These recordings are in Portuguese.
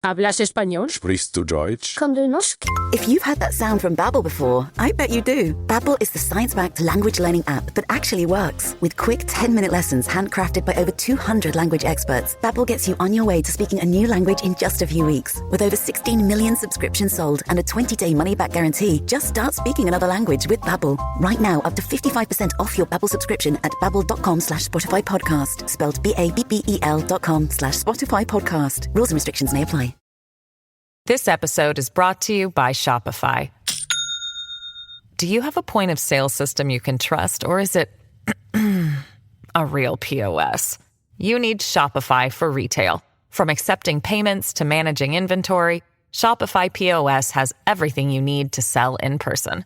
¿Hablas español? Sprichst du Deutsch? Kan du norsk? If you've heard that sound from Babbel before, I bet you do. Babbel is the science-backed language learning app that actually works. With quick 10-minute lessons handcrafted by over 200 language experts, Babbel gets you on your way to speaking a new language in just a few weeks. With over 16 million subscriptions sold and a 20-day money-back guarantee, just start speaking another language with Babbel. Right now, up to 55% off your Babbel subscription at babbel.com/Spotify podcast. Spelled BABBEL.com/Spotify podcast. Rules and restrictions may apply. This episode is brought to you by Shopify. Do you have a point of sale system you can trust, or is it a real POS? You need Shopify for retail. From accepting payments to managing inventory, Shopify POS has everything you need to sell in person.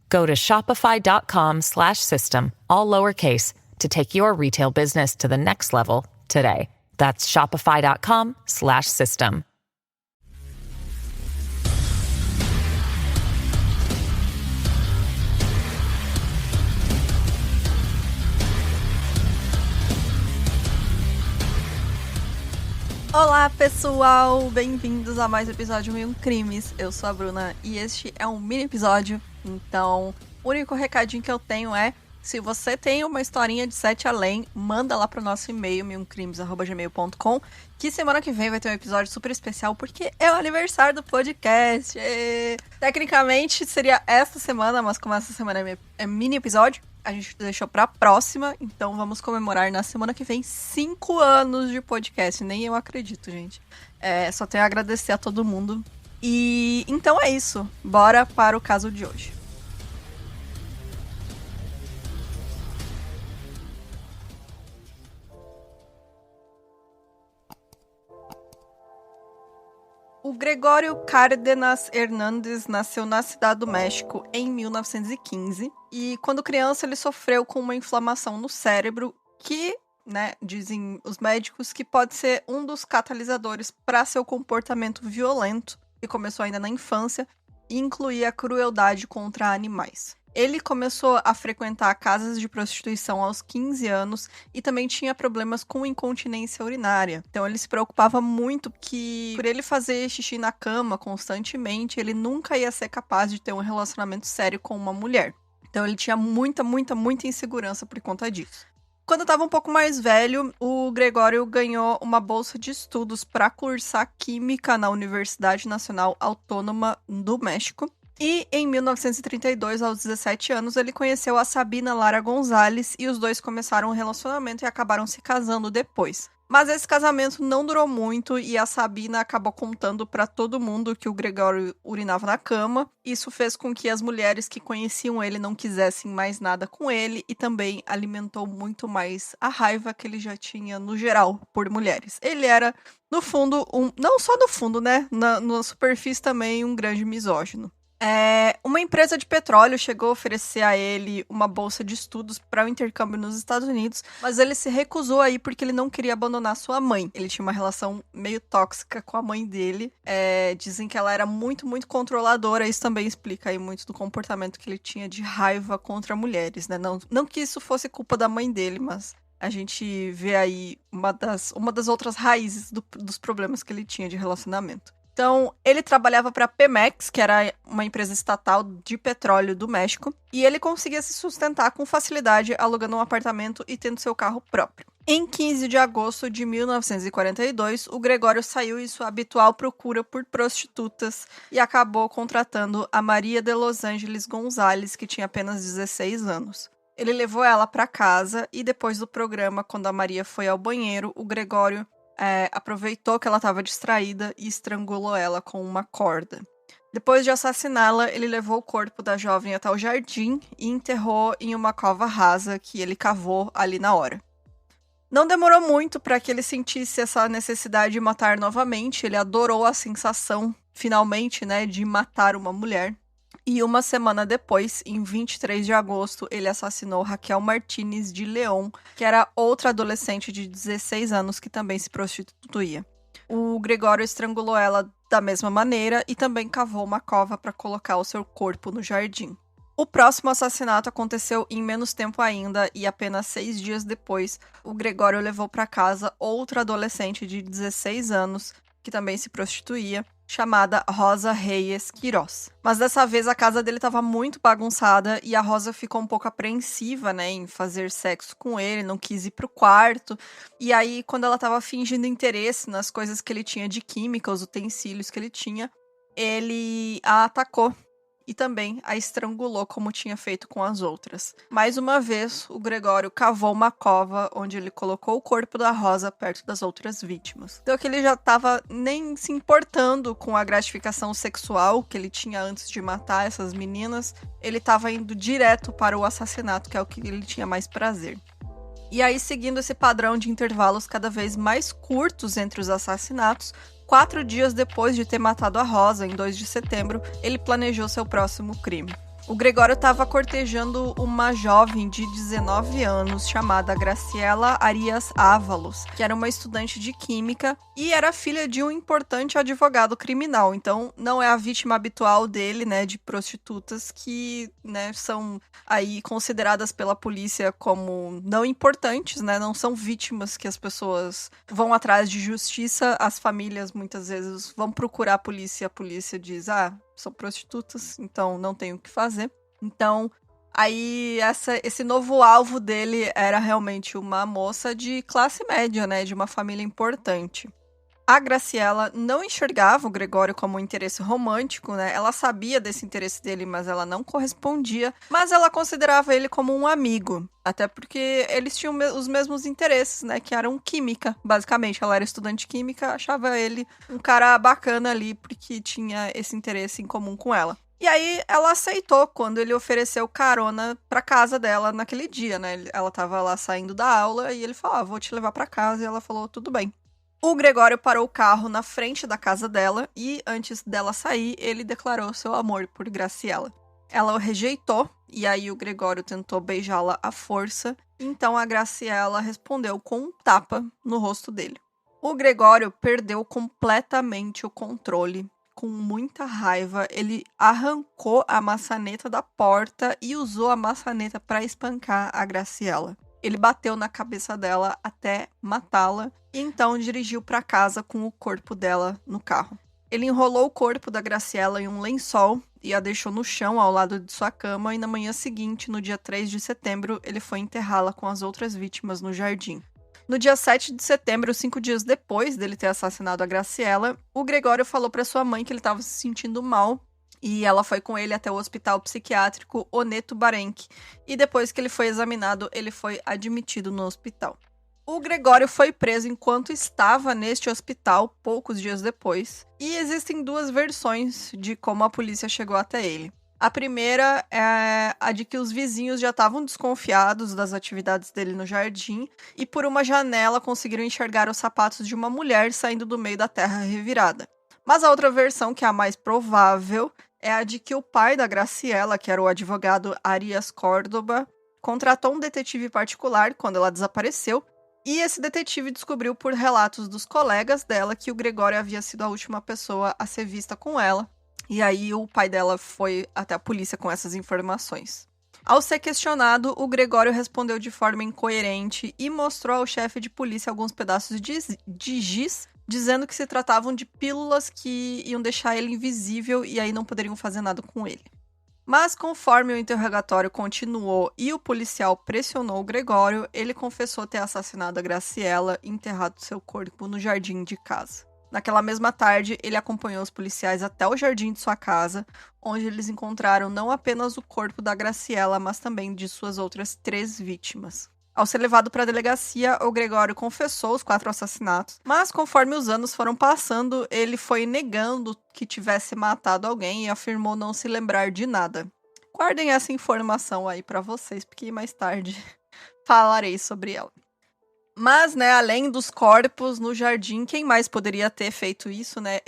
Go to shopify.com/system, all lowercase, to take your retail business to the next level today. That's shopify.com/system. Olá pessoal, bem-vindos a mais um episódio de Crimes. Eu sou a Bruna e este é um mini episódio. Então, o único recadinho que eu tenho é: se você tem uma historinha de 7 além, manda lá pro nosso e-mail, milcrimes@gmail.com, que semana que vem vai ter um episódio super especial, porque é o aniversário do podcast. Tecnicamente seria esta semana, mas como essa semana é mini episódio, a gente deixou pra próxima, então vamos comemorar na semana que vem 5 anos de podcast. Nem eu acredito, gente. Só tenho a agradecer a todo mundo. E então é isso. Bora para o caso de hoje. O Gregório Cárdenas Hernández nasceu na Cidade do México em 1915 e quando criança ele sofreu com uma inflamação no cérebro que, dizem os médicos, que pode ser um dos catalisadores para seu comportamento violento, que começou ainda na infância e incluía a crueldade contra animais. Ele começou a frequentar casas de prostituição aos 15 anos e também tinha problemas com incontinência urinária. Então ele se preocupava muito que, por ele fazer xixi na cama constantemente, ele nunca ia ser capaz de ter um relacionamento sério com uma mulher. Então ele tinha muita insegurança por conta disso. Quando estava um pouco mais velho, o Gregório ganhou uma bolsa de estudos para cursar Química na Universidade Nacional Autônoma do México. E em 1932, aos 17 anos, ele conheceu a Sabina Lara Gonzalez e os dois começaram um relacionamento e acabaram se casando depois. Mas esse casamento não durou muito e a Sabina acabou contando para todo mundo que o Gregório urinava na cama. Isso fez com que as mulheres que conheciam ele não quisessem mais nada com ele e também alimentou muito mais a raiva que ele já tinha no geral por mulheres. Ele era, no fundo, não só no fundo, na superfície também, um grande misógino. Uma empresa de petróleo chegou a oferecer a ele uma bolsa de estudos para o intercâmbio nos Estados Unidos, mas ele se recusou a ir porque ele não queria abandonar sua mãe. Ele tinha uma relação meio tóxica com a mãe dele. Dizem que ela era muito controladora. Isso também explica aí muito do comportamento que ele tinha de raiva contra mulheres, né? Não que isso fosse culpa da mãe dele, mas a gente vê aí uma das outras raízes dos problemas que ele tinha de relacionamento. Então, ele trabalhava para a Pemex, que era uma empresa estatal de petróleo do México, e ele conseguia se sustentar com facilidade alugando um apartamento e tendo seu carro próprio. Em 15 de agosto de 1942, o Gregório saiu em sua habitual procura por prostitutas e acabou contratando a Maria de Los Angeles Gonzalez, que tinha apenas 16 anos. Ele levou ela para casa e depois do programa, quando a Maria foi ao banheiro, o Gregório aproveitou que ela estava distraída e estrangulou ela com uma corda. Depois de assassiná-la, ele levou o corpo da jovem até o jardim e enterrou em uma cova rasa que ele cavou ali na hora. Não demorou muito para que ele sentisse essa necessidade de matar novamente. Ele adorou a sensação, finalmente, de matar uma mulher. E uma semana depois, em 23 de agosto, ele assassinou Raquel Martínez de León, que era outra adolescente de 16 anos que também se prostituía. O Gregório estrangulou ela da mesma maneira e também cavou uma cova para colocar o seu corpo no jardim. O próximo assassinato aconteceu em menos tempo ainda e apenas 6 dias depois, o Gregório levou para casa outra adolescente de 16 anos, que também se prostituía, chamada Rosa Reyes Quirós. Mas dessa vez a casa dele estava muito bagunçada e a Rosa ficou um pouco apreensiva, né, em fazer sexo com ele, não quis ir pro quarto. E aí, quando ela estava fingindo interesse nas coisas que ele tinha de química, os utensílios que ele tinha, ele a atacou e também a estrangulou como tinha feito com as outras. Mais uma vez, o Gregório cavou uma cova onde ele colocou o corpo da Rosa perto das outras vítimas. Então que ele já estava nem se importando com a gratificação sexual que ele tinha antes de matar essas meninas, ele estava indo direto para o assassinato, que é o que ele tinha mais prazer. E aí, seguindo esse padrão de intervalos cada vez mais curtos entre os assassinatos, 4 dias depois de ter matado a Rosa, em 2 de setembro, ele planejou seu próximo crime. O Gregório estava cortejando uma jovem de 19 anos chamada Graciela Arias Ávalos, que era uma estudante de química e era filha de um importante advogado criminal. Então, não é a vítima habitual dele, né, de prostitutas que, né, são aí consideradas pela polícia como não importantes, né, não são vítimas que as pessoas vão atrás de justiça. As famílias muitas vezes vão procurar a polícia diz, são prostitutas, então não tem o que fazer. Então, aí esse novo alvo dele era realmente uma moça de classe média, né, de uma família importante. A Graciela não enxergava o Gregório como um interesse romântico, né? Ela sabia desse interesse dele, mas ela não correspondia. Mas ela considerava ele como um amigo, até porque eles tinham os mesmos interesses, né? Que eram química, basicamente. Ela era estudante de química, achava ele um cara bacana ali, porque tinha esse interesse em comum com ela. E aí ela aceitou quando ele ofereceu carona pra casa dela naquele dia, né? Ela tava lá saindo da aula e ele falou, vou te levar pra casa. E ela falou, tudo bem. O Gregório parou o carro na frente da casa dela e, antes dela sair, ele declarou seu amor por Graciela. Ela o rejeitou e aí o Gregório tentou beijá-la à força, então a Graciela respondeu com um tapa no rosto dele. O Gregório perdeu completamente o controle. Com muita raiva, ele arrancou a maçaneta da porta e usou a maçaneta para espancar a Graciela. Ele bateu na cabeça dela até matá-la e então dirigiu para casa com o corpo dela no carro. Ele enrolou o corpo da Graciela em um lençol e a deixou no chão ao lado de sua cama e na manhã seguinte, no dia 3 de setembro, ele foi enterrá-la com as outras vítimas no jardim. No dia 7 de setembro, 5 dias depois dele ter assassinado a Graciela, o Gregório falou para sua mãe que ele estava se sentindo mal e ela foi com ele até o hospital psiquiátrico Oneto Barenque. E depois que ele foi examinado, ele foi admitido no hospital. O Gregório foi preso enquanto estava neste hospital, poucos dias depois. E existem 2 versões de como a polícia chegou até ele. A primeira é a de que os vizinhos já estavam desconfiados das atividades dele no jardim e por uma janela conseguiram enxergar os sapatos de uma mulher saindo do meio da terra revirada. Mas a outra versão, que é a mais provável, é a de que o pai da Graciela, que era o advogado Arias Córdoba, contratou um detetive particular quando ela desapareceu, e esse detetive descobriu por relatos dos colegas dela que o Gregório havia sido a última pessoa a ser vista com ela, e aí o pai dela foi até a polícia com essas informações. Ao ser questionado, o Gregório respondeu de forma incoerente e mostrou ao chefe de polícia alguns pedaços de giz, dizendo que se tratavam de pílulas que iam deixar ele invisível e aí não poderiam fazer nada com ele. Mas conforme o interrogatório continuou e o policial pressionou o Gregório, ele confessou ter assassinado a Graciela e enterrado seu corpo no jardim de casa. Naquela mesma tarde, ele acompanhou os policiais até o jardim de sua casa, onde eles encontraram não apenas o corpo da Graciela, mas também de suas outras 3 vítimas. Ao ser levado para a delegacia, o Gregório confessou os 4 assassinatos, mas conforme os anos foram passando, ele foi negando que tivesse matado alguém e afirmou não se lembrar de nada. Guardem essa informação aí para vocês, porque mais tarde falarei sobre ela. Mas, né, além dos corpos no jardim, quem mais poderia ter feito isso, né?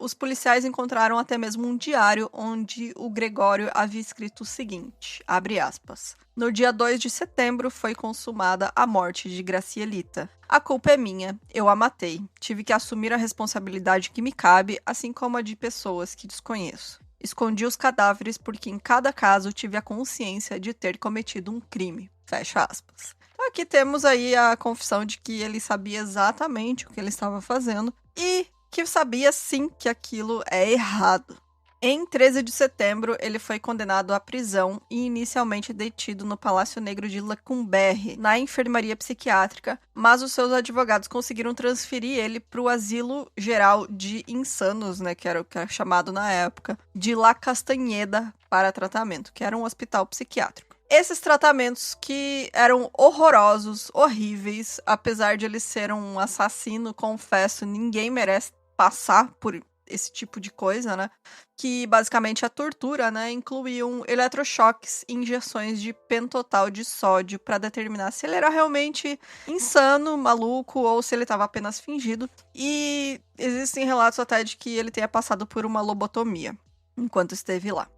Os policiais encontraram até mesmo um diário onde o Gregório havia escrito o seguinte, abre aspas, no dia 2 de setembro foi consumada a morte de Gracielita. A culpa é minha, eu a matei. Tive que assumir a responsabilidade que me cabe, assim como a de pessoas que desconheço. Escondi os cadáveres porque em cada caso tive a consciência de ter cometido um crime. Fecha aspas. Aqui temos aí a confissão de que ele sabia exatamente o que ele estava fazendo e que sabia sim que aquilo é errado. Em 13 de setembro, ele foi condenado à prisão e inicialmente detido no Palácio Negro de Lecumberri, na enfermaria psiquiátrica, mas os seus advogados conseguiram transferir ele para o Asilo Geral de Insanos, né, que era o que era chamado na época, de La Castanheda para tratamento, que era um hospital psiquiátrico. Esses tratamentos que eram horrorosos, horríveis, apesar de ele ser um assassino, confesso, ninguém merece passar por esse tipo de coisa, né? Que basicamente a tortura, né, incluíam eletrochoques e injeções de pentotal de sódio para determinar se ele era realmente insano, maluco ou se ele estava apenas fingido. E existem relatos até de que ele tenha passado por uma lobotomia enquanto esteve lá.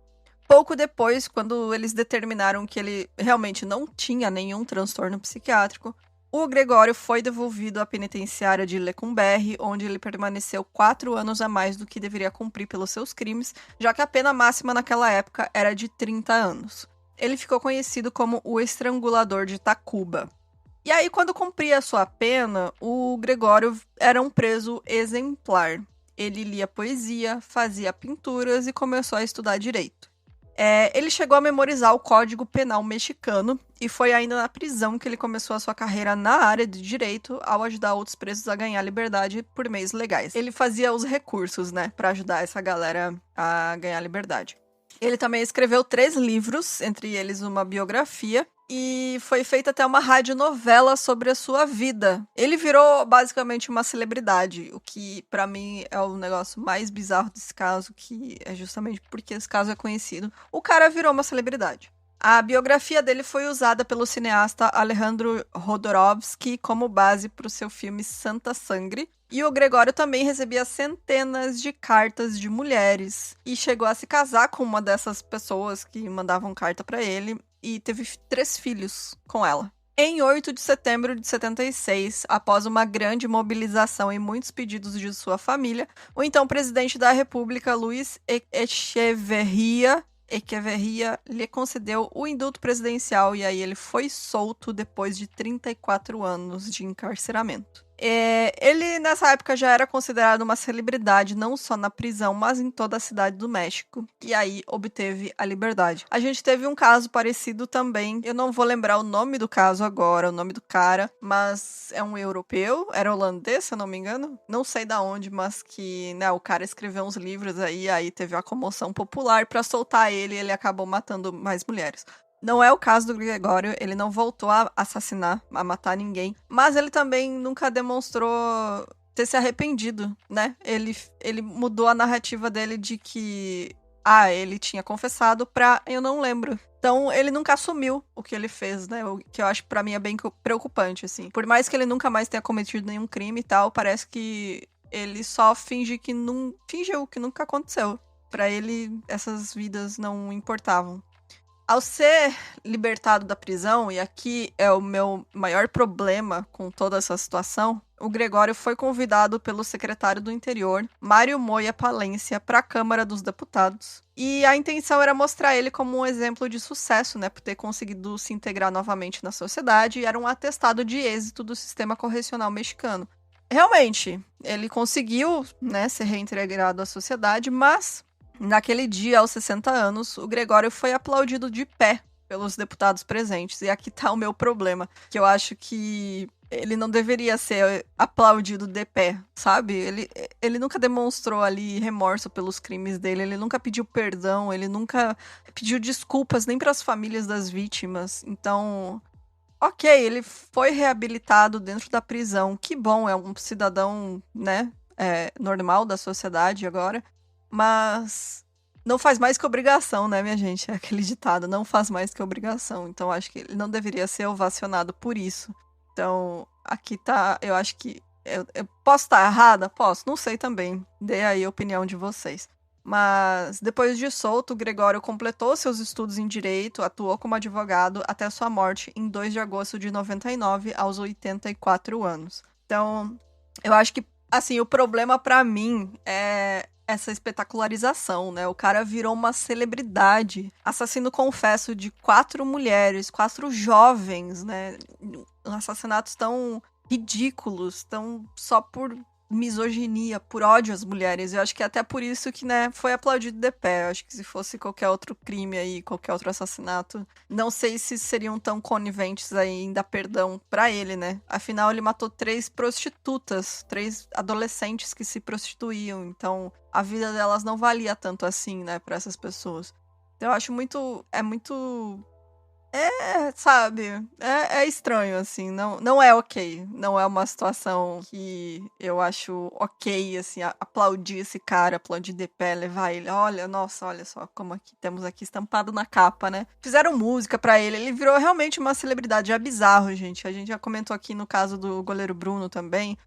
Pouco depois, quando eles determinaram que ele realmente não tinha nenhum transtorno psiquiátrico, o Gregório foi devolvido à penitenciária de Lecumberri, onde ele permaneceu 4 anos a mais do que deveria cumprir pelos seus crimes, já que a pena máxima naquela época era de 30 anos. Ele ficou conhecido como o Estrangulador de Tacuba. E aí, quando cumpria a sua pena, o Gregório era um preso exemplar. Ele lia poesia, fazia pinturas e começou a estudar direito. Ele chegou a memorizar o Código Penal mexicano e foi ainda na prisão que ele começou a sua carreira na área de direito ao ajudar outros presos a ganhar liberdade por meios legais. Ele fazia os recursos, né, para ajudar essa galera a ganhar liberdade. Ele também escreveu 3 livros, entre eles uma biografia, e foi feita até uma radionovela sobre a sua vida. Ele virou basicamente uma celebridade, o que pra mim é o negócio mais bizarro desse caso, que é justamente porque esse caso é conhecido. O cara virou uma celebridade. A biografia dele foi usada pelo cineasta Alejandro Jodorowsky como base para o seu filme Santa Sangre. E o Gregório também recebia centenas de cartas de mulheres e chegou a se casar com uma dessas pessoas que mandavam carta para ele e teve 3 filhos com ela. Em 8 de setembro de 76, após uma grande mobilização e muitos pedidos de sua família, o então presidente da República, Luiz Echeverría, lhe concedeu o indulto presidencial e aí ele foi solto depois de 34 anos de encarceramento. Ele, nessa época, já era considerado uma celebridade, não só na prisão, mas em toda a cidade do México. E aí, obteve a liberdade. A gente teve um caso parecido também. Eu não vou lembrar o nome do caso agora, o nome do cara, mas é um europeu, era holandês, se eu não me engano. Não sei da onde, mas que, né, o cara escreveu uns livros aí teve a comoção popular. Pra soltar ele acabou matando mais mulheres. Não é o caso do Gregório, ele não voltou a assassinar, a matar ninguém, mas ele também nunca demonstrou ter se arrependido, né? Ele mudou a narrativa dele de que, ele tinha confessado pra eu não lembro. Então, ele nunca assumiu o que ele fez, né? O que eu acho pra mim é bem preocupante, assim. Por mais que ele nunca mais tenha cometido nenhum crime e tal, parece que ele só fingiu que nunca aconteceu. Pra ele, essas vidas não importavam. Ao ser libertado da prisão, e aqui é o meu maior problema com toda essa situação, o Gregório foi convidado pelo secretário do Interior, Mário Moya Palência, para a Câmara dos Deputados. E a intenção era mostrar ele como um exemplo de sucesso, né, por ter conseguido se integrar novamente na sociedade, e era um atestado de êxito do sistema correcional mexicano. Realmente, ele conseguiu, né, ser reintegrado à sociedade, mas naquele dia, aos 60 anos, o Gregório foi aplaudido de pé pelos deputados presentes. E aqui tá o meu problema, que eu acho que ele não deveria ser aplaudido de pé, sabe? Ele nunca demonstrou ali remorso pelos crimes dele, ele nunca pediu perdão, ele nunca pediu desculpas nem para as famílias das vítimas. Então, ok, ele foi reabilitado dentro da prisão. Que bom, é um cidadão, né, normal da sociedade agora. Mas não faz mais que obrigação, né, minha gente? É aquele ditado, não faz mais que obrigação. Então, acho que ele não deveria ser ovacionado por isso. Então, aqui tá, eu acho que... Eu posso estar errada? Posso, não sei também. Dê aí a opinião de vocês. Mas, depois de solto, o Gregório completou seus estudos em Direito, atuou como advogado até sua morte em 2 de agosto de 99, aos 84 anos. Então, eu acho que, assim, o problema pra mim é essa espetacularização, né? O cara virou uma celebridade. Assassino confesso de 4 mulheres, 4 jovens, né? Assassinatos tão ridículos, tão só por misoginia, por ódio às mulheres. Eu acho que é até por isso que, né, foi aplaudido de pé. Eu acho que se fosse qualquer outro crime aí, qualquer outro assassinato, não sei se seriam tão coniventes aí em dar perdão pra ele, né? Afinal, ele matou 3 prostitutas, 3 adolescentes que se prostituíam. Então, a vida delas não valia tanto assim, né, pra essas pessoas. Então, eu acho muito... sabe, é estranho, assim, não é ok, não é uma situação que eu acho ok, assim, aplaudir esse cara, aplaudir de pé, levar ele, olha só, como aqui, temos aqui estampado na capa, né, fizeram música pra ele virou realmente uma celebridade, é bizarro, gente, a gente já comentou aqui no caso do goleiro Bruno também,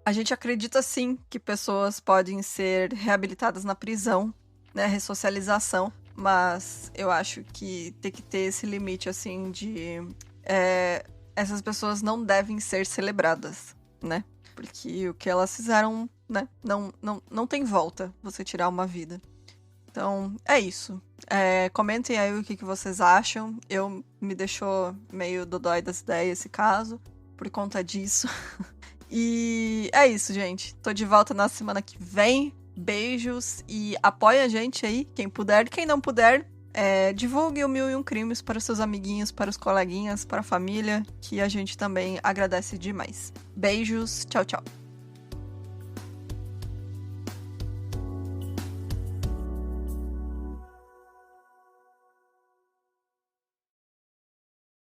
a gente acredita sim que pessoas podem ser reabilitadas na prisão, né, ressocialização, mas eu acho que tem que ter esse limite, assim, de... essas pessoas não devem ser celebradas, né? Porque o que elas fizeram, né? Não tem volta você tirar uma vida. Então, é isso. Comentem aí o que vocês acham. Me deixou meio dodói das ideias esse caso, por conta disso. E é isso, gente. Tô de volta na semana que vem. Beijos e apoia a gente aí, quem puder. Quem não puder, divulgue o 1001 Crimes para os seus amiguinhos, para os coleguinhas, para a família, que a gente também agradece demais. Beijos, tchau, tchau.